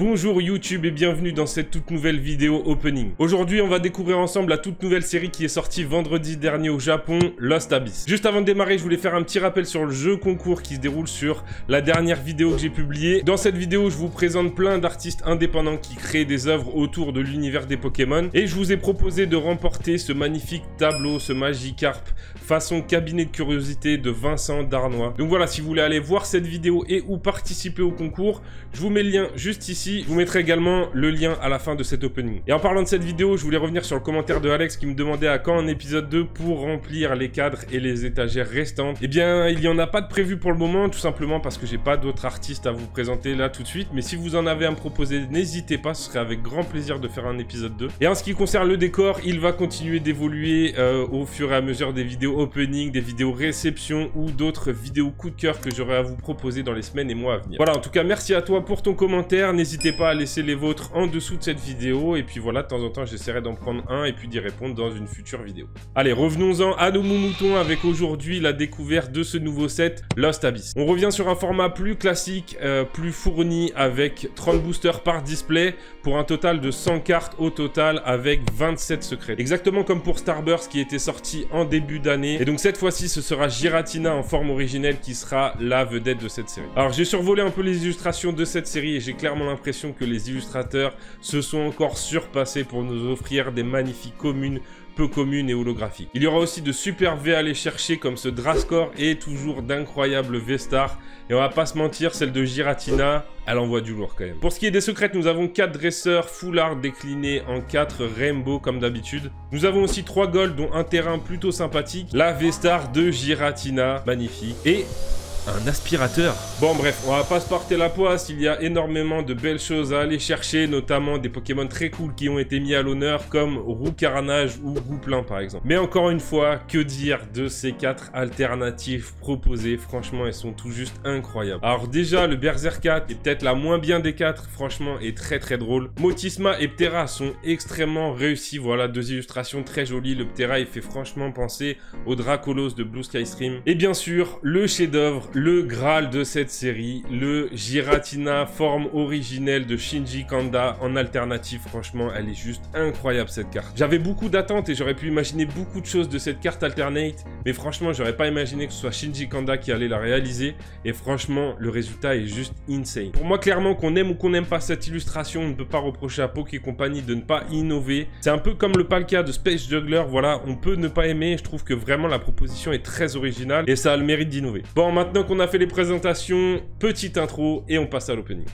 Bonjour YouTube et bienvenue dans cette toute nouvelle vidéo opening. Aujourd'hui on va découvrir ensemble la toute nouvelle série qui est sortie vendredi dernier au Japon, Lost Abyss. Juste avant de démarrer, je voulais faire un petit rappel sur le jeu concours qui se déroule sur la dernière vidéo que j'ai publiée. Dans cette vidéo, je vous présente plein d'artistes indépendants qui créent des œuvres autour de l'univers des Pokémon. Et je vous ai proposé de remporter ce magnifique tableau, ce Magikarp, façon cabinet de curiosité de Vincent Darnois. Donc voilà, si vous voulez aller voir cette vidéo et ou participer au concours, je vous mets le lien juste ici. Je vous mettrai également le lien à la fin de cet opening. Et en parlant de cette vidéo, je voulais revenir sur le commentaire de Alex qui me demandait à quand un épisode 2 pour remplir les cadres et les étagères restantes. Eh bien, il n'y en a pas de prévu pour le moment, tout simplement parce que j'ai pas d'autres artistes à vous présenter là tout de suite. Mais si vous en avez à me proposer, n'hésitez pas, ce serait avec grand plaisir de faire un épisode 2. Et en ce qui concerne le décor, il va continuer d'évoluer au fur et à mesure des vidéos opening, des vidéos réception ou d'autres vidéos coup de cœur que j'aurai à vous proposer dans les semaines et mois à venir. Voilà, en tout cas, merci à toi pour ton commentaire. N'hésitez pas à laisser les vôtres en dessous de cette vidéo. Et puis voilà, de temps en temps, j'essaierai d'en prendre un et puis d'y répondre dans une future vidéo. Allez, revenons-en à nos moutons avec aujourd'hui la découverte de ce nouveau set, Lost Abyss. On revient sur un format plus classique, plus fourni avec 30 boosters par display pour un total de 100 cartes au total avec 27 secrets. Exactement comme pour Starburst qui était sorti en début d'année. Et donc cette fois-ci, ce sera Giratina en forme originelle qui sera la vedette de cette série. Alors j'ai survolé un peu les illustrations de cette série et j'ai clairement l'impression que les illustrateurs se sont encore surpassés pour nous offrir des magnifiques communes, peu communes et holographiques. Il y aura aussi de super V à aller chercher comme ce Drascore et toujours d'incroyables V-Stars. Et on va pas se mentir, celle de Giratina, elle envoie du lourd quand même. Pour ce qui est des secrets, nous avons 4 dresseurs full art déclinés en 4 rainbow comme d'habitude. Nous avons aussi 3 gold dont un terrain plutôt sympathique. La V-Star de Giratina, magnifique. Et un aspirateur. Bon bref, on va pas se porter la poisse, il y a énormément de belles choses à aller chercher, notamment des Pokémon très cool qui ont été mis à l'honneur comme Roux Carnage ou Gouplin par exemple. Mais encore une fois, que dire de ces 4 alternatives proposées? Franchement, elles sont tout juste incroyables. Alors déjà, le Berserker est peut-être la moins bien des 4, franchement, est très très drôle. Motisma et Ptera sont extrêmement réussis, voilà, 2 illustrations très jolies. Le Ptera, il fait franchement penser au Dracolos de Blue Sky Stream. Et bien sûr, le chef-d'œuvre, le Graal de cette série, le Giratina forme originelle de Shinji Kanda en alternative. Franchement, elle est juste incroyable cette carte. J'avais beaucoup d'attentes et j'aurais pu imaginer beaucoup de choses de cette carte alternate, mais franchement, j'aurais pas imaginé que ce soit Shinji Kanda qui allait la réaliser. Et franchement, le résultat est juste insane. Pour moi, clairement, qu'on aime ou qu'on n'aime pas cette illustration, on ne peut pas reprocher à Poké Company de ne pas innover. C'est un peu comme le Palkia de Space Juggler, voilà, on peut ne pas aimer. Je trouve que vraiment la proposition est très originale et ça a le mérite d'innover. Bon, maintenant qu'on a fait les présentations, petite intro et on passe à l'opening.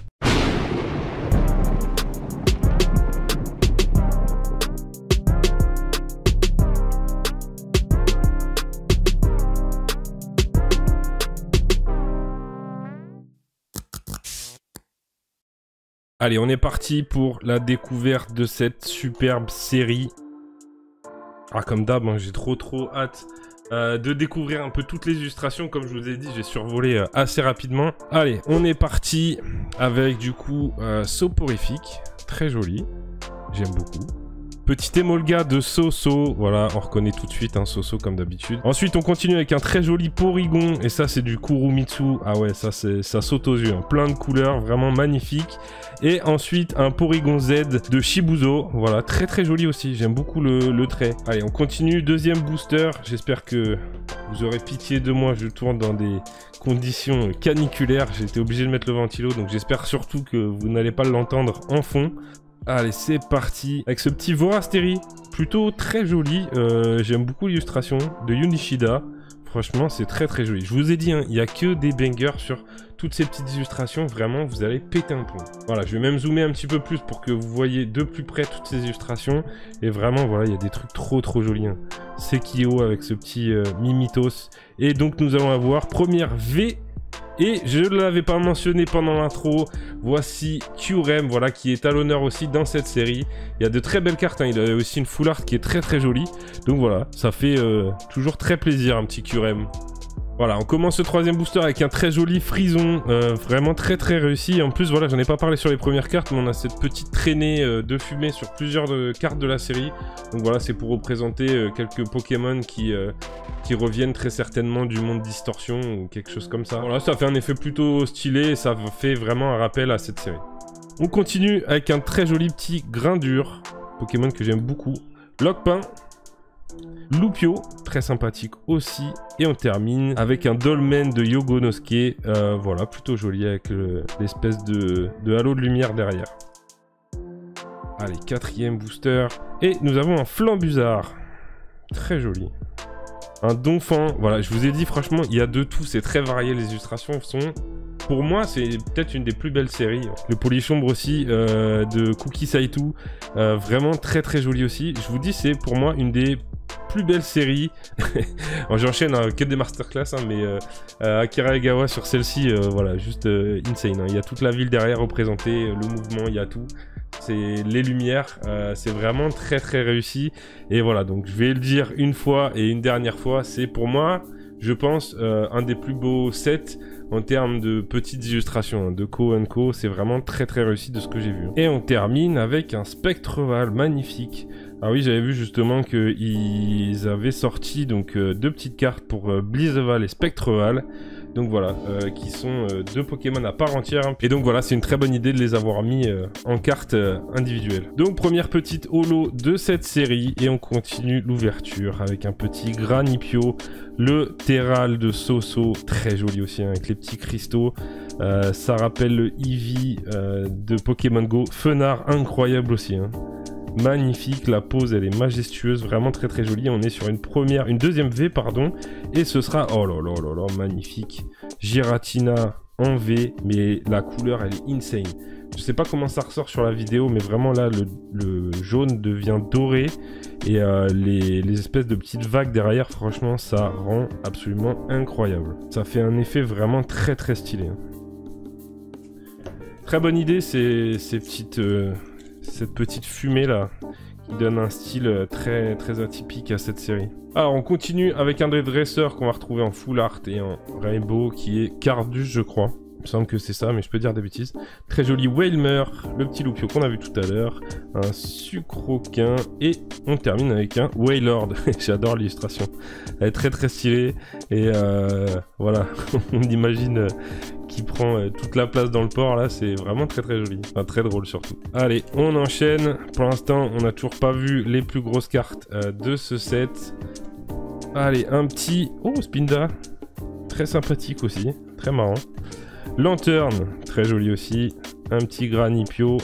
Allez, on est parti pour la découverte de cette superbe série. Ah, comme d'hab, hein, j'ai trop hâte de découvrir un peu toutes les illustrations. Comme je vous ai dit, j'ai survolé assez rapidement. Allez, on est parti avec du coup Soporifique, très joli, j'aime beaucoup. Petit Emolga de Soso, voilà, on reconnaît tout de suite un Soso comme d'habitude. Ensuite, on continue avec un très joli Porygon, et ça, c'est du Kurumitsu. Ah ouais, ça saute aux yeux, hein. Plein de couleurs, vraiment magnifique. Et ensuite, un Porygon Z de Shibuzo, voilà, très joli aussi, j'aime beaucoup le trait. Allez, on continue, deuxième booster, j'espère que vous aurez pitié de moi, je tourne dans des conditions caniculaires, j'ai été obligé de mettre le ventilo, donc j'espère surtout que vous n'allez pas l'entendre en fond. Allez, c'est parti avec ce petit Vorasteri, plutôt très joli. J'aime beaucoup l'illustration de Yunishida. Franchement, c'est très joli. Je vous ai dit, hein, il n'y a que des bangers sur toutes ces petites illustrations. Vraiment, vous allez péter un plomb. Voilà, je vais même zoomer un petit peu plus pour que vous voyez de plus près toutes ces illustrations. Et vraiment, voilà, il y a des trucs trop jolis. Hein. Sekio avec ce petit Mimitos. Et donc, nous allons avoir première V. Et je ne l'avais pas mentionné pendant l'intro, voici Kyurem, voilà, qui est à l'honneur aussi dans cette série. Il y a de très belles cartes, hein. Il a aussi une full art qui est très jolie. Donc voilà, ça fait toujours très plaisir un petit Kyurem. Voilà, on commence ce troisième booster avec un très joli frison, vraiment très réussi. En plus, voilà, j'en ai pas parlé sur les premières cartes, mais on a cette petite traînée de fumée sur plusieurs cartes de la série. Donc voilà, c'est pour représenter quelques Pokémon qui reviennent très certainement du monde Distorsion ou quelque chose comme ça. Voilà, ça fait un effet plutôt stylé et ça fait vraiment un rappel à cette série. On continue avec un très joli petit Grindur, Pokémon que j'aime beaucoup. Lockpin, Loupio, très sympathique aussi. Et on termine avec un Dolmen de Yogonosuke. Voilà, plutôt joli avec l'espèce de halo de lumière derrière. Allez, 4e booster. Et nous avons un Flambuzard. Très joli. Un Donphan. Voilà, je vous ai dit, franchement, il y a de tout. C'est très varié. Les illustrations sont... Pour moi, c'est peut-être une des plus belles séries. Le Polychombre aussi, de Cookie Saitou. Vraiment très très joli aussi. Je vous dis, c'est pour moi une des plus belles séries. J'enchaîne que des masterclass, hein, mais Akira Egawa sur celle-ci, voilà, juste insane. Hein. Il y a toute la ville derrière représentée, le mouvement, il y a tout. C'est les lumières, c'est vraiment très très réussi. Et voilà, donc je vais le dire une fois et une dernière fois, c'est pour moi, je pense, un des plus beaux sets en termes de petites illustrations, hein, de Co & Co. C'est vraiment très très réussi de ce que j'ai vu. Et on termine avec un Spectreval magnifique. Ah oui, j'avais vu justement qu'ils avaient sorti donc 2 petites cartes pour Blizzval et Spectreval. Donc voilà, qui sont 2 Pokémon à part entière. Hein. Et donc voilà, c'est une très bonne idée de les avoir mis en cartes individuelles. Donc première petite holo de cette série. Et on continue l'ouverture avec un petit Granipio. Le Terral de Soso, très joli aussi, hein, avec les petits cristaux. Ça rappelle le Eevee de Pokémon Go. Fenard, incroyable aussi. Hein. Magnifique, la pose elle est majestueuse, vraiment très très jolie. On est sur une deuxième V pardon, et ce sera, oh là là là là, magnifique. Giratina en V, mais la couleur elle est insane. Je sais pas comment ça ressort sur la vidéo, mais vraiment là le jaune devient doré et les espèces de petites vagues derrière, franchement ça rend absolument incroyable. Ça fait un effet vraiment très très stylé. Hein. Très bonne idée cette petite fumée là qui donne un style très très atypique à cette série. Alors on continue avec un des dresseurs qu'on va retrouver en full art et en rainbow qui est Cardus je crois. Il me semble que c'est ça mais je peux dire des bêtises. Très joli Wailmer, le petit Loupio qu'on a vu tout à l'heure, un Sucroquin et on termine avec un Wailord. J'adore l'illustration. Elle est très très stylée et voilà, on imagine... qui prend toute la place dans le port là, c'est vraiment très très joli, enfin très drôle surtout. Allez, on enchaîne. Pour l'instant on n'a toujours pas vu les plus grosses cartes de ce set. Allez, un petit Spinda, très sympathique aussi, très marrant. Lanterne, très joli aussi. Un petit Granipio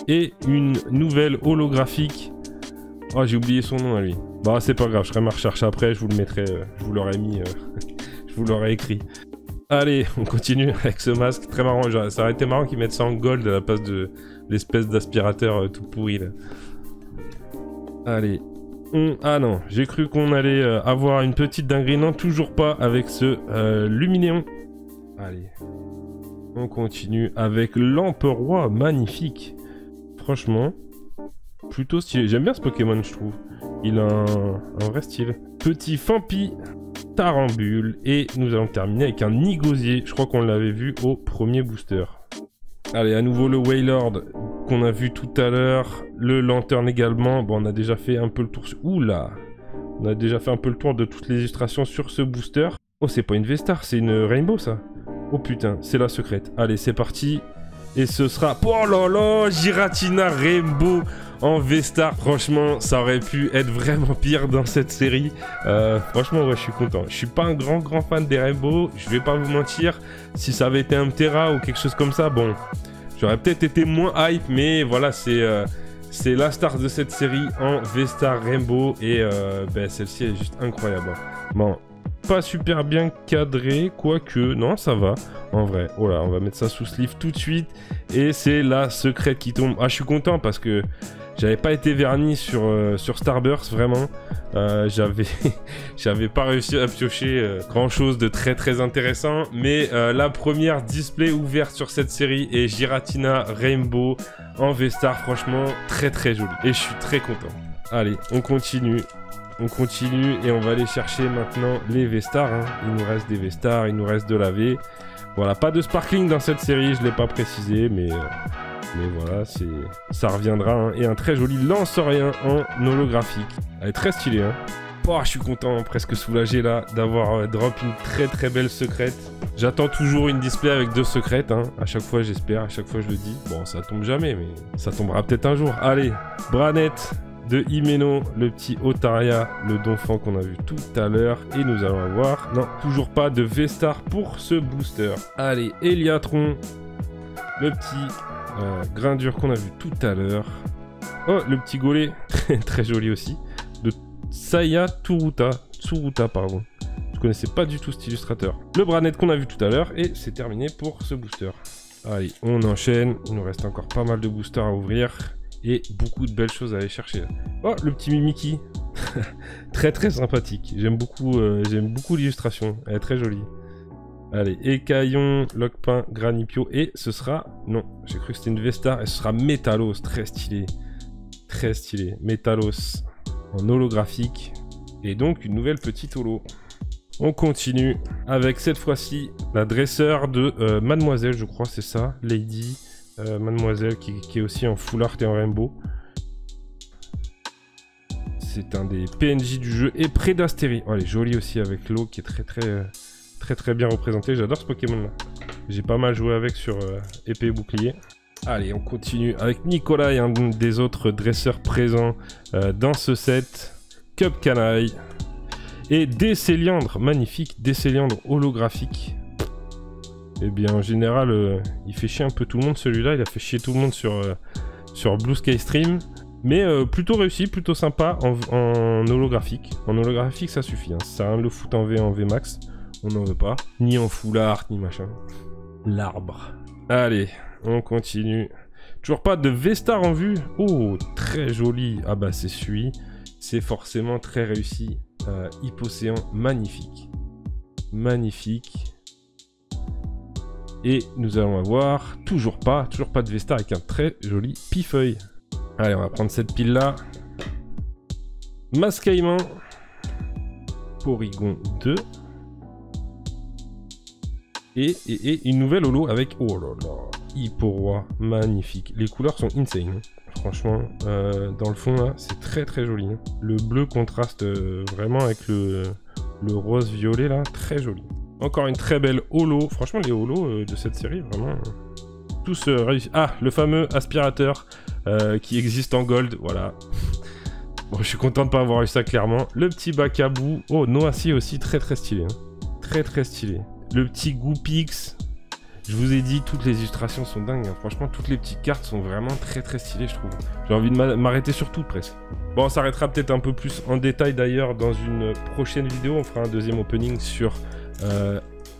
et une nouvelle holographique. Oh, j'ai oublié son nom à lui. Bah c'est pas grave, je ferai ma recherche après, je vous le mettrai, je vous l'aurai mis, je vous l'aurai écrit. Allez, on continue avec ce masque, très marrant, ça aurait été marrant qu'ils mettent ça en gold à la place de l'espèce d'aspirateur tout pourri là. Allez, ah non, j'ai cru qu'on allait avoir une petite dinguerie, non, toujours pas avec ce Luminéon. Allez, on continue avec l'Emperoi, magnifique. Franchement, plutôt stylé, j'aime bien ce Pokémon je trouve, il a un vrai style. Petit Fampi. Tarambule et nous allons terminer avec un Nigosier, je crois qu'on l'avait vu au premier booster. Allez, à nouveau le Wailord qu'on a vu tout à l'heure, le Lanterne également. Bon, on a déjà fait un peu le tour Oula, on a déjà fait un peu le tour de toutes les illustrations sur ce booster. Oh, c'est pas une V-Star, c'est une Rainbow ça. Oh putain, c'est la secrète. Allez, c'est parti. Et ce sera... Oh là là, Giratina Rainbow en V-Star. Franchement, ça aurait pu être vraiment pire dans cette série. Franchement, ouais, je suis content. Je suis pas un grand fan des Rainbow. Je vais pas vous mentir. Si ça avait été un Terra ou quelque chose comme ça, bon, j'aurais peut-être été moins hype. Mais voilà, c'est la star de cette série en V-Star Rainbow. Et ben, celle-ci est juste incroyable. Bon, pas super bien cadré, quoique, non, ça va. En vrai, voilà, on va mettre ça sous sleeve tout de suite. Et c'est la secrète qui tombe. Ah, je suis content parce que j'avais pas été verni sur Starburst, vraiment. J'avais pas réussi à piocher grand chose de très très intéressant. Mais la première display ouverte sur cette série est Giratina Rainbow en V-Star. Franchement, très très joli. Et je suis très content. Allez, on continue. On continue et on va aller chercher maintenant les V-Stars. Hein. Il nous reste des V-Stars, il nous reste de la V. Voilà, pas de sparkling dans cette série, je ne l'ai pas précisé, mais voilà, ça reviendra. Hein. Et un très joli Lanceurien en holographique. Elle est très stylée. Hein. Oh, je suis content, presque soulagé là d'avoir drop une très belle secrète. J'attends toujours une display avec 2 secrètes, hein. À chaque fois j'espère, à chaque fois je le dis. Bon, ça tombe jamais, mais ça tombera peut-être un jour. Allez, Branette de Himeno, le petit Otaria, le Donphan qu'on a vu tout à l'heure. Et nous allons avoir, non, toujours pas de V-Star pour ce booster. Allez, Eliatron, le petit Grindure qu'on a vu tout à l'heure. Oh, le petit Golé, très joli aussi. De Saya Tsuruta, pardon. Je connaissais pas du tout cet illustrateur. Le Branette qu'on a vu tout à l'heure, et c'est terminé pour ce booster. Allez, on enchaîne. Il nous reste encore pas mal de boosters à ouvrir. Et beaucoup de belles choses à aller chercher. Oh, le petit Mimiki. Très sympathique. J'aime beaucoup l'illustration. Elle est très jolie. Allez, Écaillon, Lockpin, Granipio. Et ce sera... Non, j'ai cru que c'était une V-Star. Et ce sera Métalos. Très stylé. Très stylé. Métalos en holographique. Et donc une nouvelle petite holo. On continue avec cette fois-ci la dresseur de Mademoiselle, je crois, c'est ça. Lady Mademoiselle qui est aussi en full art et en rainbow. C'est un des PNJ du jeu. Et Prédastérie. Oh, elle est jolie aussi avec l'eau qui est très bien représentée. J'adore ce Pokémon là. J'ai pas mal joué avec sur épée et bouclier. Allez, on continue avec Nicolas, un des autres dresseurs présents dans ce set. Cup Canaille. Et Décéliandre, magnifique, Décéliandre holographique. Eh bien, en général, il fait chier un peu tout le monde celui-là. Il a fait chier tout le monde sur Blue Sky Stream. Mais plutôt réussi, plutôt sympa en holographique. En holographique, ça suffit. Hein. Ça sert à rien de le foutre en VMAX. On n'en veut pas. Ni en full art, ni machin. L'arbre. Allez, on continue. Toujours pas de V-Star en vue. Oh, très joli. Ah bah, c'est celui. C'est forcément très réussi. Hypocéan, magnifique. Magnifique. Et nous allons avoir toujours pas de V-Star avec un très joli Pifeuille. Allez, on va prendre cette pile là. Mascaïman. Porygon 2. Et une nouvelle holo avec... Oh là là. Hipporoi, magnifique. Les couleurs sont insane. Franchement, dans le fond là, c'est très joli. Hein. Le bleu contraste vraiment avec le rose violet là, très joli. Encore une très belle holo. Franchement, les holos de cette série, vraiment, tous réussis. Ah, le fameux aspirateur qui existe en gold, voilà. Bon, je suis content de pas avoir eu ça clairement. Le petit Bacabou. Oh, Noacier aussi, très stylé. Hein. Très stylé. Le petit Goopix. Je vous ai dit, toutes les illustrations sont dingues. Hein. Franchement, toutes les petites cartes sont vraiment très stylées, je trouve. J'ai envie de m'arrêter sur toutes, presque. Bon, on s'arrêtera peut-être un peu plus en détail, d'ailleurs, dans une prochaine vidéo. On fera un deuxième opening sur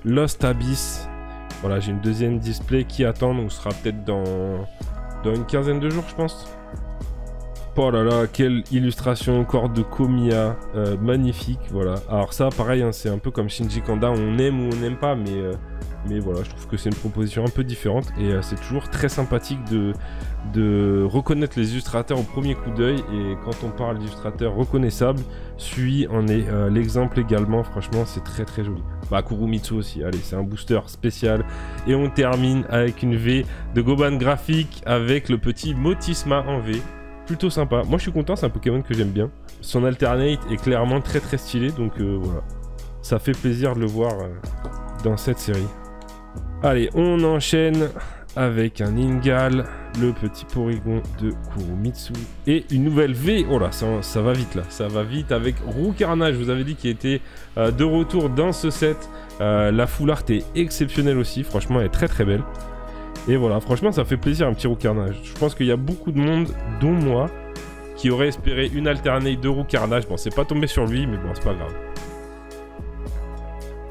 Lost Abyss. Voilà, j'ai une deuxième display qui attend. Donc, ce sera peut-être dans une quinzaine de jours, je pense. Oh là là, quelle illustration encore de Komiya. Magnifique, voilà. Alors ça, pareil, hein, c'est un peu comme Shinji Kanda. On aime ou on n'aime pas, mais voilà, je trouve que c'est une proposition un peu différente et c'est toujours très sympathique de reconnaître les illustrateurs au premier coup d'œil. Et quand on parle d'illustrateurs reconnaissables, Sui en est l'exemple également. Franchement, c'est très joli. Bah, Kurumitsu aussi, allez, c'est un booster spécial. Et on termine avec une V de Goban Graphique avec le petit Motisma en V. Plutôt sympa. Moi, je suis content, c'est un Pokémon que j'aime bien. Son alternate est clairement très stylé, donc voilà. Ça fait plaisir de le voir dans cette série. Allez, on enchaîne avec un Ingal, le petit Porygon de Kurumitsu et une nouvelle V. Oh là, ça va vite là, ça va vite avec Roucarnage. Je vous avais dit qu'il était de retour dans ce set. La full art est exceptionnelle aussi, franchement, elle est très belle. Et voilà, franchement, ça fait plaisir un petit Roucarnage. Je pense qu'il y a beaucoup de monde, dont moi, qui aurait espéré une alternate de Roucarnage. Bon, c'est pas tombé sur lui, mais bon, c'est pas grave.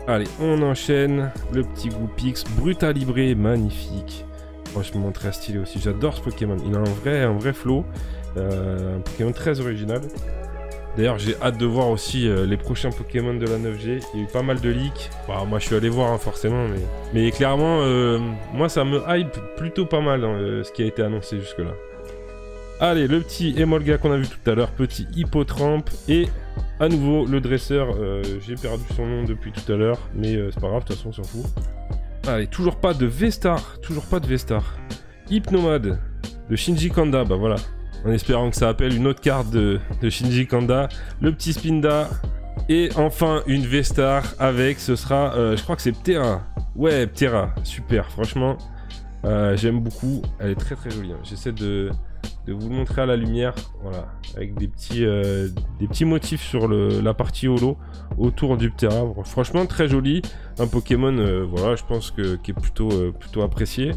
Allez, on enchaîne. Le petit Goopix, Brutalibré, magnifique. Franchement, très stylé aussi. J'adore ce Pokémon. Il a un vrai flow. Un Pokémon très original. D'ailleurs, j'ai hâte de voir aussi les prochains Pokémon de la 9G. Il y a eu pas mal de leaks. Bah, moi, je suis allé voir, hein, forcément. Mais clairement, moi, ça me hype plutôt pas mal ce qui a été annoncé jusque-là. Allez, le petit Emolga qu'on a vu tout à l'heure. Petit Hippotrampe. Et à nouveau, le dresseur. J'ai perdu son nom depuis tout à l'heure. Mais c'est pas grave, de toute façon, on s'en fout. Allez, toujours pas de V-Star. Toujours pas de V-Star. Hypnomade de Shinji Kanda. Bah voilà. En espérant que ça appelle une autre carte de Shinji Kanda. Le petit Spinda. Et enfin, une V-Star avec, ce sera, je crois que c'est Ptera. Ouais, Ptera. Super, franchement. J'aime beaucoup. Elle est très très jolie. Hein. J'essaie de vous le montrer à la lumière. Voilà. Avec des petits motifs sur la partie holo autour du Ptera. Franchement, très joli. Un Pokémon, voilà, je pense qui est plutôt apprécié.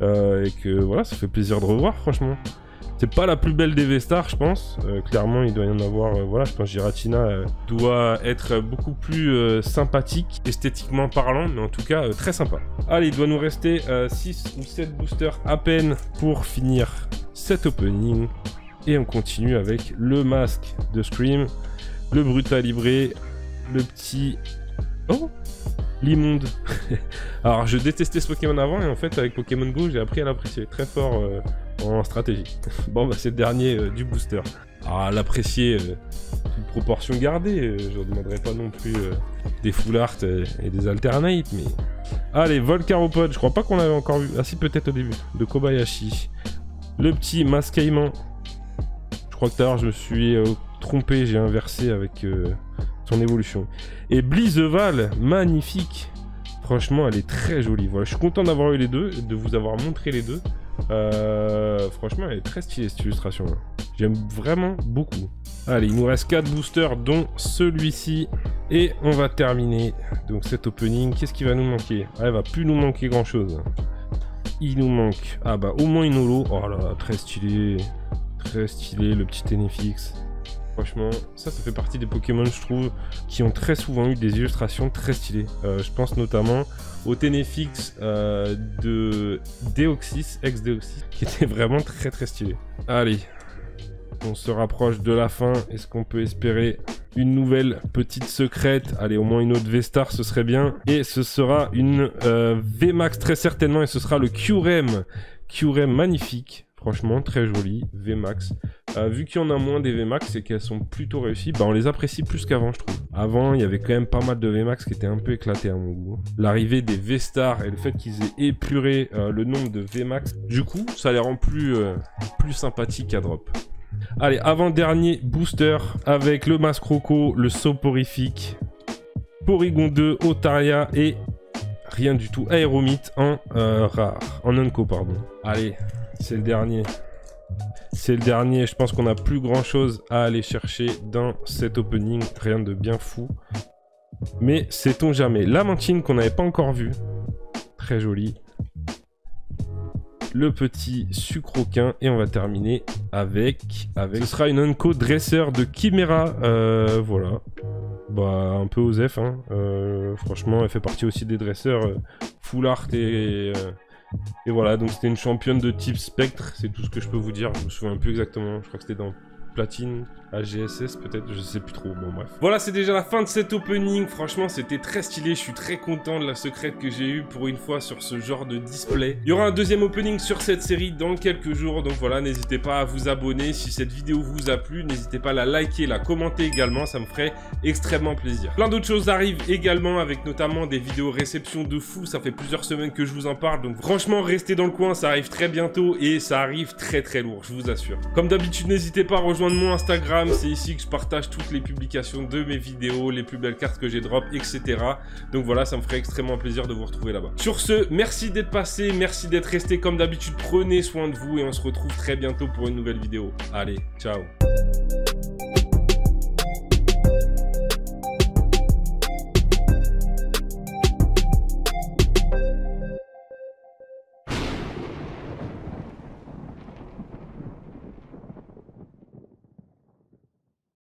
Et que voilà, ça fait plaisir de revoir, franchement. C'est pas la plus belle des V-Stars, je pense. Clairement, il doit y en avoir... voilà, je pense que Giratina doit être beaucoup plus sympathique, esthétiquement parlant, mais en tout cas, très sympa. Allez, il doit nous rester 6 ou 7 boosters à peine pour finir cet opening. Et on continue avec le masque de Scream, le Brutalibré, le petit... Oh, l'immonde. Alors, je détestais ce Pokémon avant, et en fait, avec Pokémon Go, j'ai appris à l'apprécier très fort... en stratégie. Bon, bah c'est le dernier du booster. Alors, à l'apprécier, toute proportion gardée, je ne demanderai pas non plus des full art et des alternates, mais... Allez, Volcaropod, je crois pas qu'on l'avait encore vu. Ah si, peut-être au début, de Kobayashi. Le petit Masquaimant. Je crois que tout à l'heure, je me suis trompé, j'ai inversé avec son évolution. Et Blizeval, magnifique. Franchement, elle est très jolie. Voilà, je suis content d'avoir eu les deux, de vous avoir montré les deux. Franchement, elle est très stylée cette illustration. J'aime vraiment beaucoup. Allez, il nous reste 4 boosters, dont celui-ci. Et on va terminer donc cet opening. Qu'est-ce qui va nous manquer? Ah, il va plus nous manquer grand-chose. Il nous manque... Ah bah, au moins une holo. Oh là là, très stylé. Très stylé, le petit Tenefix. Franchement, ça fait partie des Pokémon, je trouve, qui ont très souvent eu des illustrations très stylées. Je pense notamment au Tenefix de Deoxys, ex-Deoxys, qui était vraiment très très stylé. Allez, on se rapproche de la fin. Est-ce qu'on peut espérer une nouvelle petite secrète? Allez, au moins une autre V-Star, ce serait bien. Et ce sera une VMAX très certainement, et ce sera le Kyurem. Kyurem magnifique. Franchement, très joli, VMAX. Vu qu'il y en a moins des VMAX et qu'elles sont plutôt réussies, bah on les apprécie plus qu'avant, je trouve. Avant, il y avait quand même pas mal de VMAX qui étaient un peu éclatés à mon goût. L'arrivée des V-Stars et le fait qu'ils aient épuré le nombre de VMAX, du coup, ça les rend plus sympathiques à drop. Allez, avant-dernier booster avec le Mascroco, le Soporifique, Porygon 2, Otaria et rien du tout, Aéromite en rare, en Unco, pardon. Allez. C'est le dernier. C'est le dernier. Je pense qu'on n'a plus grand chose à aller chercher dans cet opening. Rien de bien fou. Mais sait-on jamais. Lamantine qu'on n'avait pas encore vu. Très joli. Le petit Sucroquin. Et on va terminer avec... Ce sera une Unco dresseur de Chimera. Voilà. Bah, un peu osef. Hein. Franchement, elle fait partie aussi des dresseurs full art et voilà, donc c'était une championne de type spectre, c'est tout ce que je peux vous dire. Je me souviens plus exactement, je crois que c'était dans Platine, AGSS peut-être, je sais plus trop, bon bref. Voilà, c'est déjà la fin de cet opening, franchement c'était très stylé, je suis très content de la secrète que j'ai eue pour une fois sur ce genre de display. Il y aura un deuxième opening sur cette série dans quelques jours, donc voilà, n'hésitez pas à vous abonner. Si cette vidéo vous a plu, n'hésitez pas à la liker, la commenter également, ça me ferait extrêmement plaisir. Plein d'autres choses arrivent également, avec notamment des vidéos réception de fou, ça fait plusieurs semaines que je vous en parle, donc franchement restez dans le coin, ça arrive très bientôt et ça arrive très très lourd, je vous assure. Comme d'habitude, n'hésitez pas à rejoindre mon Instagram, c'est ici que je partage toutes les publications de mes vidéos, les plus belles cartes que j'ai drop, etc. Donc voilà, ça me ferait extrêmement plaisir de vous retrouver là-bas. Sur ce, merci d'être passé, merci d'être resté comme d'habitude, prenez soin de vous et on se retrouve très bientôt pour une nouvelle vidéo. Allez, ciao.